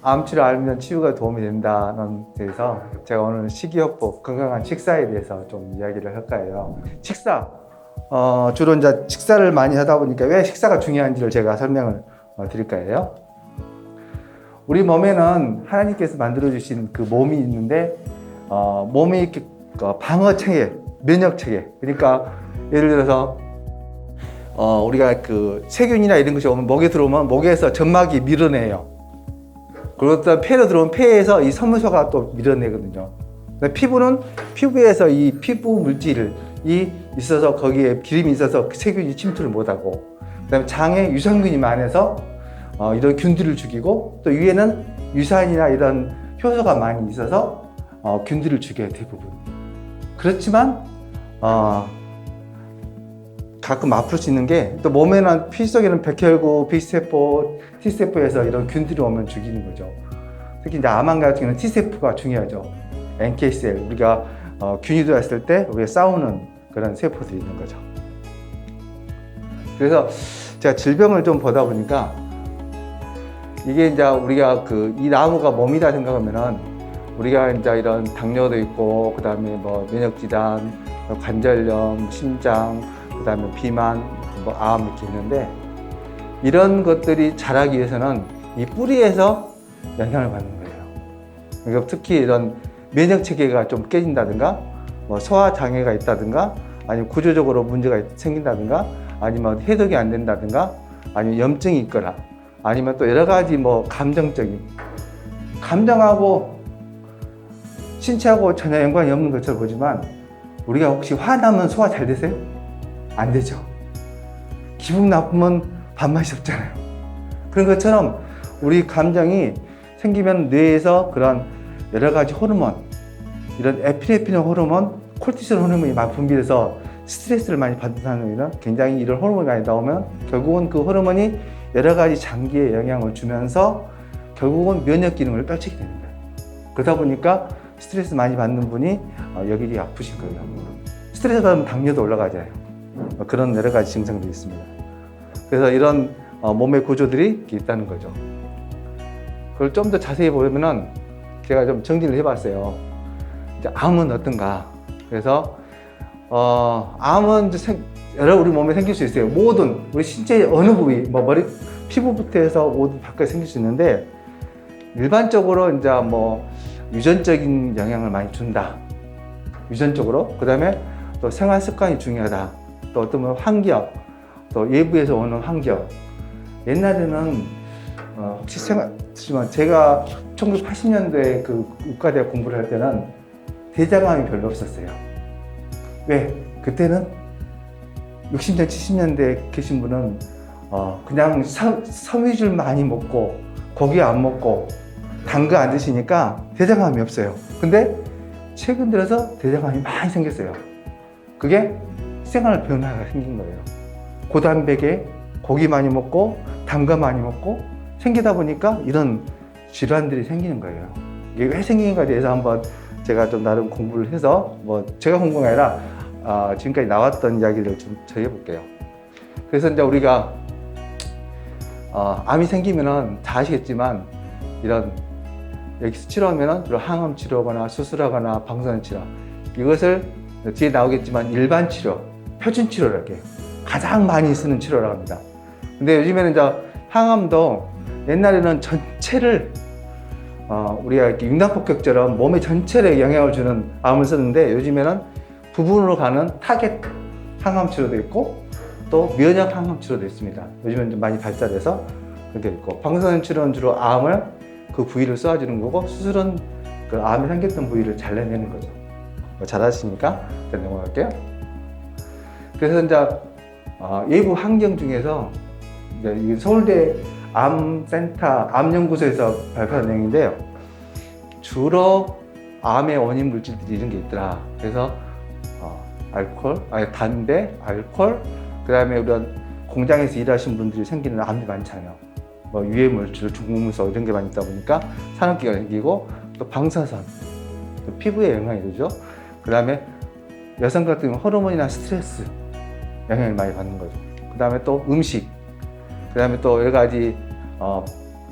암 치료 알면 치유가 도움이 된다는 데서 제가 오늘 식이요법, 건강한 식사에 대해서 좀 이야기를 할 거예요. 식사, 주로 이제 식사를 많이 하다 보니까 왜 식사가 중요한지를 제가 설명을 드릴 거예요. 우리 몸에는 하나님께서 만들어주신 그 몸이 있는데, 몸이 이렇게 방어 체계, 면역 체계. 그러니까 예를 들어서 우리가 그 세균이나 이런 것이 오면 목에 들어오면 목에서 점막이 밀어내요. 그리고 또 폐로 들어오면 폐에서 이 섬유소가 또 밀어내거든요. 피부는 피부에서 이 피부 물질이 있어서 거기에 기름이 있어서 세균이 침투를 못하고, 그다음에 장에 유산균이 많아서 이런 균들을 죽이고, 또 위에는 유산이나 이런 효소가 많이 있어서 균들을 죽여요, 대부분. 그렇지만 가끔 아플 수 있는 게, 또 몸에는 피 속에는 백혈구, B세포, T세포에서 이런 균들이 오면 죽이는 거죠. 특히 이제 암환 같은 경우는 T세포가 중요하죠. NK셀, 우리가 균이 들어왔을 때 우리가 싸우는 그런 세포들이 있는 거죠. 그래서 제가 질병을 좀 보다 보니까, 이게 이제 우리가 이 나무가 몸이다 생각하면은, 우리가 이제 이런 당뇨도 있고, 그 다음에 뭐 면역질환, 관절염, 심장, 그 다음에 비만, 뭐 암 이렇게 있는데, 이런 것들이 자라기 위해서는 이 뿌리에서 영향을 받는 거예요. 그러니까 특히 이런 면역 체계가 좀 깨진다든가, 뭐 소화 장애가 있다든가, 아니면 구조적으로 문제가 생긴다든가, 아니면 해독이 안 된다든가, 아니면 염증이 있거나, 아니면 또 여러 가지 뭐 감정하고 신체하고 전혀 연관이 없는 것처럼 보지만, 우리가 혹시 화나면 소화 잘 되세요? 안 되죠. 기분 나쁘면 밥맛이 없잖아요. 그런 것처럼 우리 감정이 생기면 뇌에서 그런 여러 가지 호르몬, 이런 에피네프린 호르몬, 콜티솔 호르몬이 많이 분비돼서 스트레스를 많이 받는 사람들은 굉장히 이런 호르몬이 많이 나오면 결국은 그 호르몬이 여러 가지 장기에 영향을 주면서 결국은 면역 기능을 떨치게 되는 거예요. 그러다 보니까 스트레스 많이 받는 분이 여기이 아프실 거예요. 스트레스 받으면 당뇨도 올라가잖아요. 그런 여러 가지 증상들이 있습니다. 그래서 이런 몸의 구조들이 있다는 거죠. 그걸 좀 더 자세히 보면은 제가 좀 정리를 해봤어요. 이제 암은 어떤가? 그래서 암은 우리 몸에 생길 수 있어요. 모든 우리 신체의 어느 부위, 뭐 머리, 피부부터 해서 모두 밖에 생길 수 있는데, 일반적으로 이제 뭐 유전적인 영향을 많이 준다. 유전적으로. 그 다음에 또 생활 습관이 중요하다. 또 어떤 뭐 환경, 또 외부에서 오는 환경. 옛날에는 혹시 생각하시지만, 제가 1980년도에 그 의과대학 공부를 할 때는 대장암이 별로 없었어요. 왜? 그때는 60년, 70년대에 계신 분은 그냥 섬유질 많이 먹고 고기 안 먹고 단 거 안 드시니까 대장암이 없어요. 근데 최근 들어서 대장암이 많이 생겼어요. 그게 생활 변화가 생긴 거예요. 고단백에 고기 많이 먹고 단 거 많이 먹고 생기다 보니까 이런 질환들이 생기는 거예요. 이게 왜 생기는가에 대해서 한번 제가 좀 나름 공부를 해서, 뭐 제가 공부가 아니라 지금까지 나왔던 이야기를 좀 전해볼게요. 그래서 이제 우리가 암이 생기면은 다 아시겠지만, 이런 여기서 치료하면은 주로 항암 치료하거나 수술하거나 방사선 치료, 이것을 뒤에 나오겠지만 일반 치료, 표준 치료라고 해요. 가장 많이 쓰는 치료라고 합니다. 근데 요즘에는 이제 항암도 옛날에는 전체를 우리가 이렇게 융단폭격처럼 몸의 전체에 영향을 주는 암을 쓰는데, 요즘에는 부분으로 가는 타겟 항암 치료도 있고, 또 면역 항암 치료도 있습니다. 요즘은 좀 많이 발달해서 그렇게 있고, 방사선 치료는 주로 암을 그 부위를 쏘아주는 거고, 수술은 그 암이 생겼던 부위를 잘라내는 거죠. 잘 아시니까 일단 넘어갈게요. 그래서 이제 외부 환경 중에서 이제 서울대 암센터 암연구소에서 발표한 내용인데요. 주로 암의 원인 물질들이 이런 게 있더라. 그래서 담배, 알코올, 그 다음에 이런 공장에서 일하신 분들이 생기는 암이 많잖아요. 뭐 유해 물질, 중금속 이런 게 많이 있다 보니까 산업기가 생기고, 또 방사선, 또 피부에 영향이 되죠. 그 다음에 여성 같은 경우는 호르몬이나 스트레스 영향을 많이 받는 거죠. 그 다음에 또 음식, 그 다음에 또 여러 가지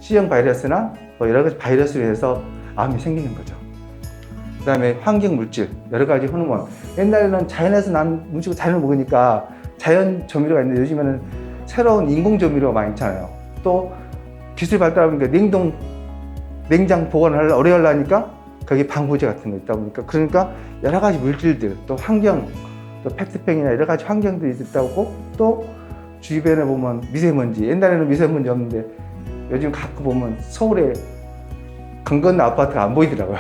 C형 바이러스나 뭐 여러 가지 바이러스로 인해서 암이 생기는 거죠. 그 다음에 환경 물질, 여러 가지 호르몬. 옛날에는 자연에서 난 음식을 자연을 먹으니까 자연 조미료가 있는데 요즘에는 새로운 인공 조미료가 많이 있잖아요. 또 기술이 발달하니까 냉장 보관을 오래 하려니까 거기 방부제 같은 거 있다 보니까 그러니까 여러 가지 물질들, 또 환경, 또 페트병이나 여러 가지 환경들이 있다고 또 주변에 보면 미세먼지, 옛날에는 미세먼지 없는데 요즘 가끔 보면 서울에 강건너 아파트가 안 보이더라고요.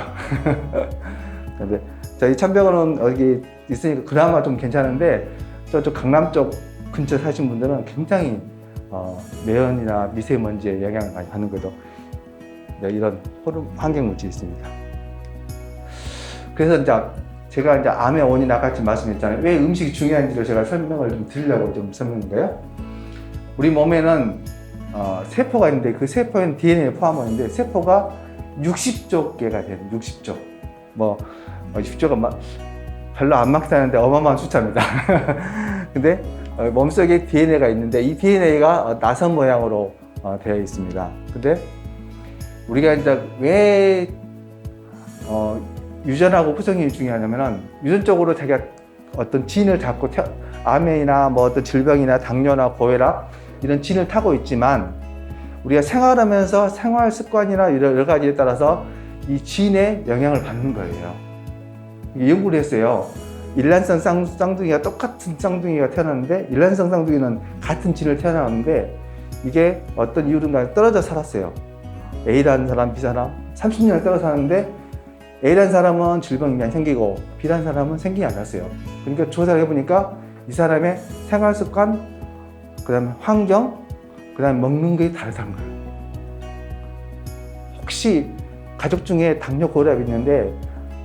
근데 저희 천병원은 여기 있으니까 그나마 좀 괜찮은데 저쪽 강남 쪽 근처 사신 분들은 굉장히 매연이나 미세먼지에 영향을 많이 받는 거죠. 이런 환경물질이 있습니다. 그래서 이제 제가 이제 암의 원인 아까 말씀했잖아요. 왜 음식이 중요한지를 제가 설명을 좀 드리려고 좀 설명한 거예요. 우리 몸에는 세포가 있는데 그 세포에는 DNA를 포함하고 있는데 세포가 60조 개가 돼요. 60조. 60조가 별로 안 막다는데 어마어마한 숫자입니다. 근데 몸속에 DNA가 있는데 이 DNA가 나선 모양으로 되어 있습니다. 근데 우리가 이제 왜 유전하고 후성이 중요하냐면은 유전적으로 자기가 어떤 진을 잡고 암이나 뭐 어떤 질병이나 당뇨나 고혈압 이런 진을 타고 있지만 우리가 생활하면서 생활 습관이나 이런 여러 가지에 따라서 이 진에 영향을 받는 거예요. 연구를 했어요. 일란성 쌍둥이가 똑같은 쌍둥이가 태어났는데 일란성 쌍둥이는 같은 진을 태어났는데 이게 어떤 이유로인가 떨어져 살았어요. A라는 사람, B사람 30년을 떨어져 사는데 A라는 사람은 질병이 많이 생기고 B라는 사람은 생기지 않았어요. 그러니까 조사를 해보니까 이 사람의 생활 습관, 그 다음에 환경, 그 다음에 먹는 게 다르다는 거예요. 혹시 가족 중에 당뇨 고혈압이 있는데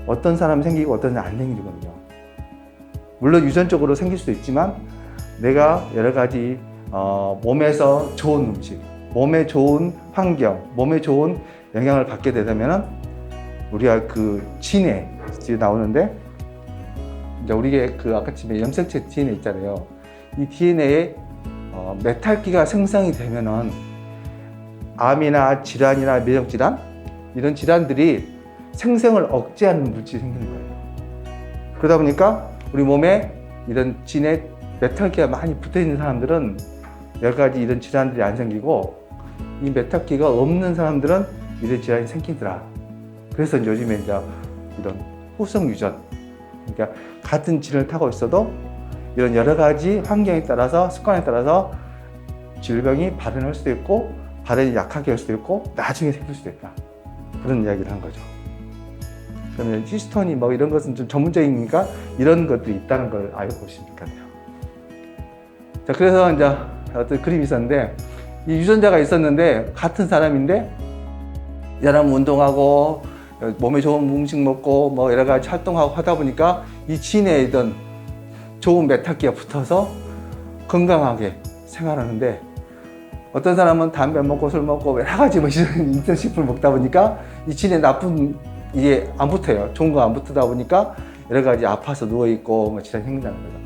어떤 사람은 생기고 어떤 사람은 안 생기거든요. 물론 유전적으로 생길 수도 있지만 내가 여러 가지 몸에서 좋은 음식, 몸에 좋은 환경, 몸에 좋은 영향을 받게 되면 우리가 그 진에 나오는데 이제 우리의 그 아까 집에 염색체 DNA 있잖아요. 이 DNA에 메탈기가 생성이 되면은 암이나 질환이나 면역 질환 이런 질환들이 생성을 억제하는 물질이 생기는 거예요. 그러다 보니까 우리 몸에 이런 진에 메탈기가 많이 붙어 있는 사람들은 여러 가지 이런 질환들이 안 생기고 이 메탈기가 없는 사람들은 이런 질환이 생기더라. 그래서 요즘에 이제 이런 후성 유전, 그러니까 같은 진을 타고 있어도 이런 여러 가지 환경에 따라서 습관에 따라서 질병이 발현할 수도 있고 발현이 약하게 할 수도 있고 나중에 생길 수도 있다. 그런 이야기를 한 거죠. 그러면 히스톤이 뭐 이런 것은 좀 전문적이니까 이런 것들이 있다는 걸 알고 보시면 돼요. 자, 그래서 이제 어떤 그림이 있었는데 이 유전자가 있었는데 같은 사람인데 이 사람은 운동하고 몸에 좋은 음식 먹고 뭐 여러 가지 활동하고 하다 보니까 이 진에 있던 좋은 메탈기가 붙어서 건강하게 생활하는데 어떤 사람은 담배 먹고 술 먹고 여러 가지 뭐 인터식품을 먹다 보니까 이 진에 나쁜 이게 안 붙어요. 좋은 거 안 붙다 보니까 여러 가지 아파서 누워있고 뭐 질환이 생긴다는 거죠.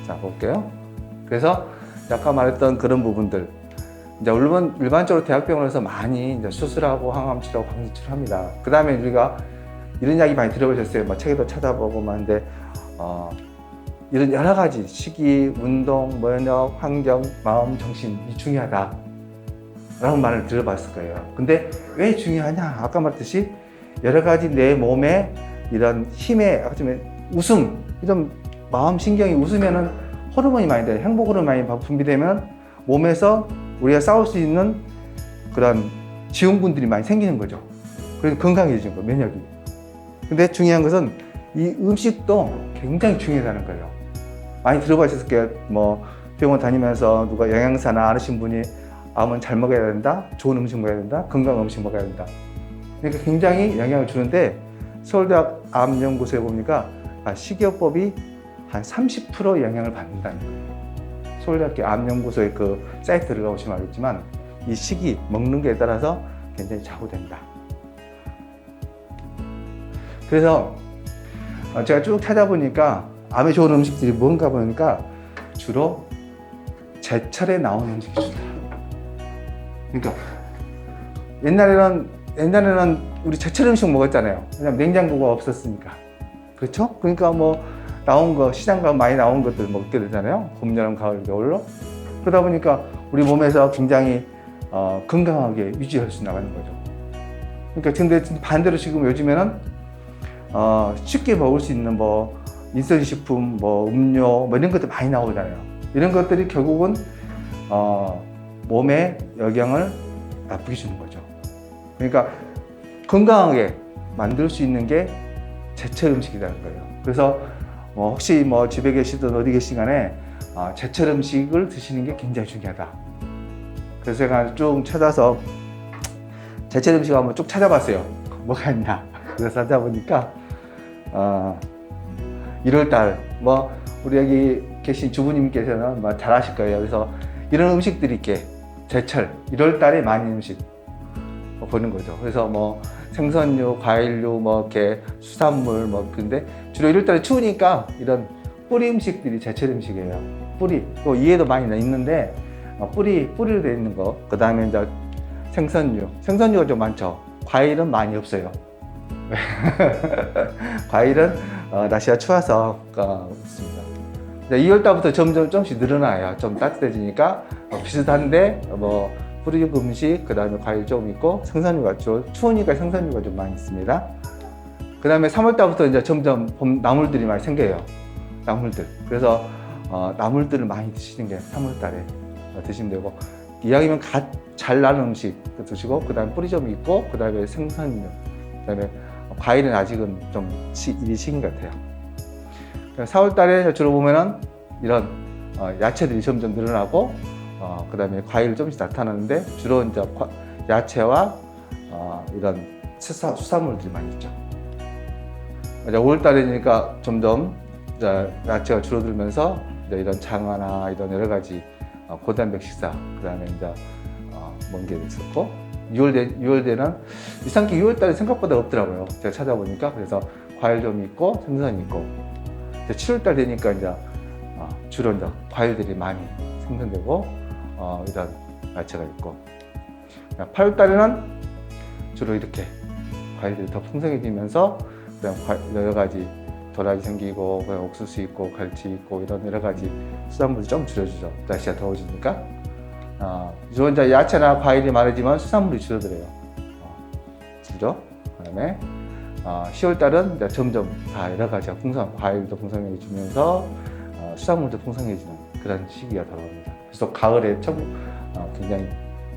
자, 볼게요. 그래서 아까 말했던 그런 부분들 이제 일반적으로 대학병원에서 많이 이제 수술하고 항암 치료하고 방사 치료를 합니다. 그 다음에 우리가 이런 이야기 많이 들어보셨어요. 뭐 책에도 찾아보고 하는데 이런 여러 가지 식이, 운동, 면역, 환경, 마음, 정신이 중요하다 라는 말을 들어봤을 거예요. 근데 왜 중요하냐? 아까 말했듯이 여러 가지 내 몸에 이런 힘에 웃음, 이런 마음 신경이 웃으면은 호르몬이 많이 돼요. 행복 호르몬이 많이 분비되면 몸에서 우리가 싸울 수 있는 그런 지원군들이 많이 생기는 거죠. 그래서 건강해지는 거예요, 면역이. 근데 중요한 것은 이 음식도 굉장히 중요하다는 거예요. 많이 들어보셨을 거예요. 뭐 병원 다니면서 누가 영양사나 아시는 분이 암은 잘 먹어야 된다, 좋은 음식 먹어야 된다, 건강한 음식 먹어야 된다. 그러니까 굉장히 영향을 주는데 서울대학 암연구소에 보니까 식이요법이 한 30% 영향을 받는다는 거예요. 서울대학교 암연구소의 그 사이트 들어가 보시면 알겠지만 이 식이 먹는 거에 따라서 굉장히 좌우된다. 그래서 제가 쭉 찾아보니까 암에 좋은 음식들이 뭔가 보니까 주로 제철에 나오는 음식이 좋다. 그러니까 옛날에는 우리 제철 음식 먹었잖아요. 왜냐면 냉장고가 없었으니까. 그렇죠? 그러니까 뭐 나온 거, 시장 가면 많이 나온 것들 먹게 되잖아요. 봄, 여름, 가을, 겨울로. 그러다 보니까 우리 몸에서 굉장히 건강하게 유지할 수 나가는 거죠. 그러니까 근데 반대로 지금 요즘에는 쉽게 먹을 수 있는 뭐 인스턴트식품, 뭐 음료, 뭐 이런 것들 많이 나오잖아요. 이런 것들이 결국은 몸에 영향을 나쁘게 주는 거죠. 그러니까 건강하게 만들 수 있는 게 제철 음식이라는 거예요. 그래서 혹시 뭐 집에 계시든 어디 계신 간에 제철 음식을 드시는 게 굉장히 중요하다. 그래서 제가 쭉 찾아서 제철 음식 한번 쭉 찾아봤어요. 뭐가 있냐. 그래서 찾아보니까 1월달 뭐 우리 여기 계신 주부님께서는 뭐 잘 아실 거예요. 그래서 이런 음식들이 있게 제철 1월달에 많이 음식 보는 거죠. 그래서 뭐 생선류, 과일류, 뭐 이렇게 수산물 뭐 근데 주로 1월달에 추우니까 이런 뿌리 음식들이 제철 음식이에요. 뿌리 또 이해도 많이 있는데 뿌리로 되어 있는 거. 그 다음에 이제 생선류가 좀 많죠. 과일은 많이 없어요. 과일은 날씨가 추워서 없습니다. 2월달부터 점점 조금씩 늘어나요. 좀 따뜻해지니까 비슷한데 뭐 뿌리육 음식, 그 다음에 과일 좀 있고 생선류가 추우니까 생선류가 좀 많이 있습니다. 그 다음에 3월달부터 이제 점점 봄 나물들이 많이 생겨요. 나물들. 그래서 나물들을 많이 드시는 게 3월달에 드시면 되고, 이왕이면 갓 잘 나는 음식 드시고, 그 다음에 뿌리 좀 있고, 그 다음에 생선류, 그 다음에 과일은 아직은 좀 이리 시긴 것 같아요. 4월달에 주로 보면은 이런 야채들이 점점 늘어나고, 그 다음에 과일 조금씩 나타나는데, 주로 이제 야채와 이런 수산물들이 많이 있죠. 이제 5월달이니까 점점 이제 야채가 줄어들면서 이제 이런 장어나 이런 여러 가지 고단백 식사, 그 다음에 이제 먼 게 있었고, 6월에는 이상하게 6월달에 생각보다 없더라고요. 제가 찾아보니까. 그래서 과일 좀 있고 생선이 있고, 이제 7월달 되니까 이제 주로 이제 과일들이 많이 생성되고 이런 야채가 있고, 8월달에는 주로 이렇게 과일들이 더 풍성해지면서 그냥 여러 가지 도라지 생기고, 그냥 옥수수 있고, 갈치 있고, 이런 여러 가지 수산물이 좀 줄여주죠. 날씨가 더워지니까. 주로 이제 야채나 과일이 많아지만 수산물이 줄어들어요. 그죠? 그 다음에 10월달은 이제 점점 다 여러 가지가 과일도 풍성해지면서 수산물도 풍성해지는 그런 시기가 다가옵니다. 그래서 가을에 굉장히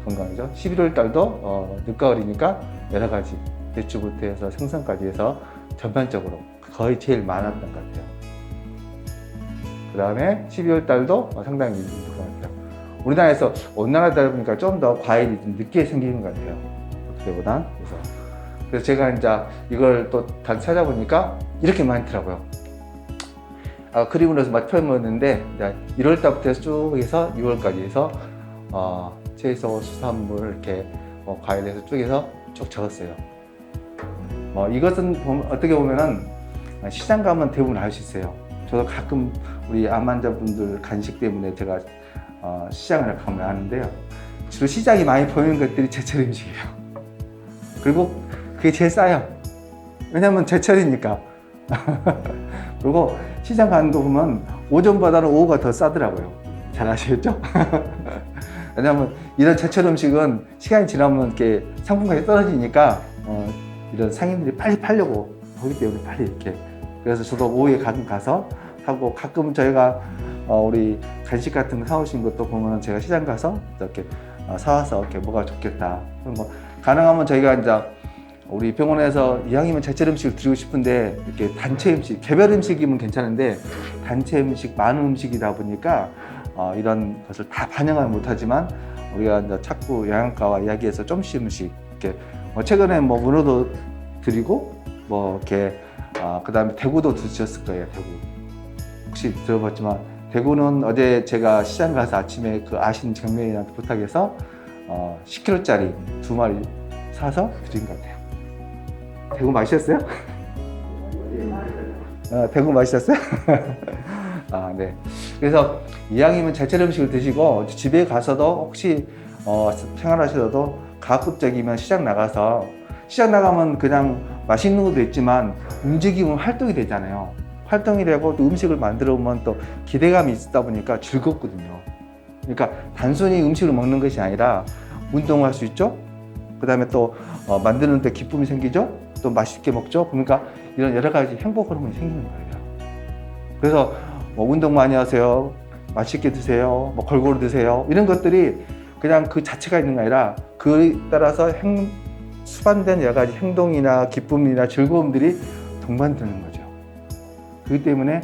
건강하죠. 11월달도 늦가을이니까 여러 가지 배추부터 해서 생선까지 해서 전반적으로 거의 제일 많았던 것 같아요. 그 다음에 12월달도 상당히 있는 것 같아요. 우리나라에서 온난화다 보니까 좀 더 과일이 좀 늦게 생기는 것 같아요. 그때보단. 그래서 제가 이제 이걸 또 다시 찾아보니까 이렇게 많더라고요. 그림으로서 막 표현했는데, 1월달부터 해서 쭉 해서 6월까지 해서 채소, 수산물, 이렇게 과일에서 쭉 해서 쭉 적었어요. 이것은 어떻게 보면은 시장 가면 대부분 알 수 있어요. 저도 가끔 우리 암 환자분들 간식 때문에 제가 시장을 가면 아는데요. 주로 시장이 많이 보이는 것들이 제철 음식이에요. 그리고 그게 제일 싸요. 왜냐면 제철이니까. 그리고 시장 가는 거 보면 오전보다는 오후가 더 싸더라고요. 잘 아시겠죠? 왜냐면 이런 제철 음식은 시간이 지나면 이렇게 상품가격이 떨어지니까 이런 상인들이 빨리 팔려고 하기 때문에 빨리 이렇게. 그래서 저도 오후에 가끔 가서 사고, 가끔 저희가 우리 간식 같은 거 사오신 것도 보면 제가 시장 가서 이렇게 사와서 이렇게 뭐가 좋겠다. 그런 거 가능하면 저희가 이제 우리 병원에서 이왕이면 제철 음식을 드리고 싶은데, 이렇게 단체 음식, 개별 음식이면 괜찮은데 단체 음식, 많은 음식이다 보니까 이런 것을 다 반영을 못하지만, 우리가 이제 자꾸 영양가와 이야기해서 조금씩 이렇게 최근에 문어도 드리고 이렇게 그 다음에 대구도 드셨을 거예요. 대구 혹시 들어봤지만, 대구는 어제 제가 시장 가서 아침에 그 아신 경매인한테 부탁해서 10kg짜리 2마리 사서 드린 것 같아요. 대구 맛있었어요? 대구 맛있었어요? 네. 그래서 이왕이면 제철 음식을 드시고, 집에 가서도 혹시 생활하시더라도 가급적이면 시장 나가면 그냥 맛있는 것도 있지만 움직이면 활동이 되잖아요. 활동이 되고 또 음식을 만들어 보면 또 기대감이 있다 보니까 즐겁거든요. 그러니까 단순히 음식을 먹는 것이 아니라 운동할 수 있죠. 그 다음에 또 만드는데 기쁨이 생기죠. 또 맛있게 먹죠. 그러니까 이런 여러 가지 행복 호르몬이 생기는 거예요. 그래서 뭐 운동 많이 하세요, 맛있게 드세요, 뭐 골고루 드세요, 이런 것들이 그냥 그 자체가 있는 게 아니라 그에 따라서 수반된 여러 가지 행동이나 기쁨이나 즐거움들이 동반되는 거죠. 그렇기 때문에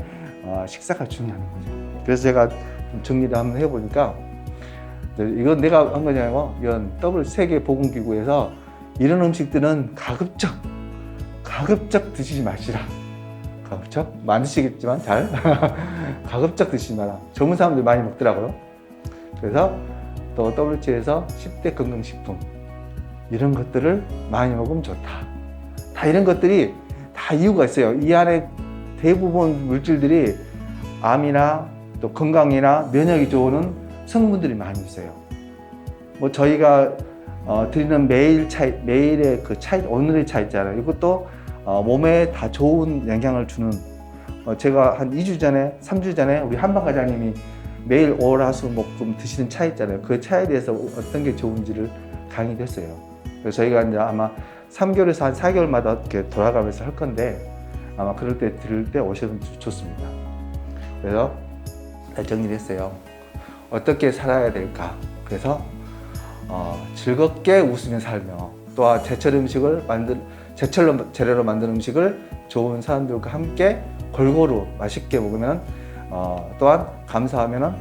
식사가 중요한 거죠. 그래서 제가 좀 정리를 한번 해보니까, 이건 내가 한 거지 아니고 이런 세계보건기구에서 이런 음식들은 가급적 드시지 마시라. 가급적? 많이 드시겠지만 잘 가급적 드시지 마라. 젊은 사람들 많이 먹더라고요. 그래서 또 WHO에서 10대 건강식품 이런 것들을 많이 먹으면 좋다. 다 이런 것들이 다 이유가 있어요. 이 안에 대부분 물질들이 암이나 또 건강이나 면역이 좋은 성분들이 많이 있어요. 뭐 저희가 드리는 매일의 그 차이, 오늘의 차이 있잖아요. 이것도 몸에 다 좋은 영향을 주는, 제가 한 2주 전에, 3주 전에 우리 한방 과장님이 매일 월화수목금 드시는 차 있잖아요. 그 차에 대해서 어떤 게 좋은지를 강의를 했어요. 그래서 저희가 이제 아마 3개월에서 한 4개월마다 이렇게 돌아가면서 할 건데, 아마 그럴 때 들을 때 오셔도 좋습니다. 그래서 정리를 했어요. 어떻게 살아야 될까? 그래서 즐겁게 웃으며 살며, 또한 제철 음식을 제철 재료로 만든 음식을 좋은 사람들과 함께 골고루 맛있게 먹으면, 또한 감사하면은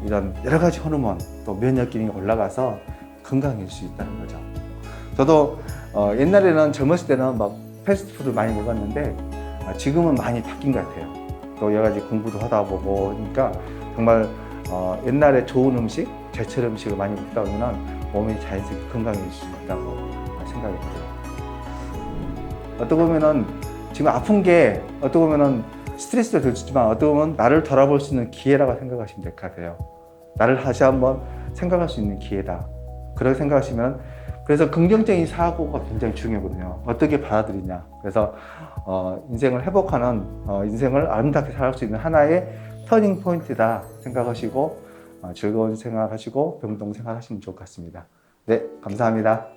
이런 여러 가지 호르몬, 또 면역 기능이 올라가서 건강해질 수 있다는 거죠. 저도 옛날에는 젊었을 때는 막 패스트푸드 많이 먹었는데 지금은 많이 바뀐 것 같아요. 또 여러 가지 공부도 하다 보고 그러니까 정말 옛날에 좋은 음식, 제철 음식을 많이 먹다 보면 몸이 자연스럽게 건강해질 수 있다고 생각이 들어요. 어떻게 보면은 지금 아픈 게 어떻게 보면은 스트레스도 들지만 어떻게 보면 나를 돌아볼 수 있는 기회라고 생각하시면 될 것 같아요. 나를 다시 한번 생각할 수 있는 기회다. 그렇게 생각하시면, 그래서 긍정적인 사고가 굉장히 중요하거든요. 어떻게 받아들이냐. 그래서 인생을 회복하는, 인생을 아름답게 살 수 있는 하나의 터닝 포인트다 생각하시고 즐거운 생활하시고 병동 생활하시면 좋을 것 같습니다. 네, 감사합니다.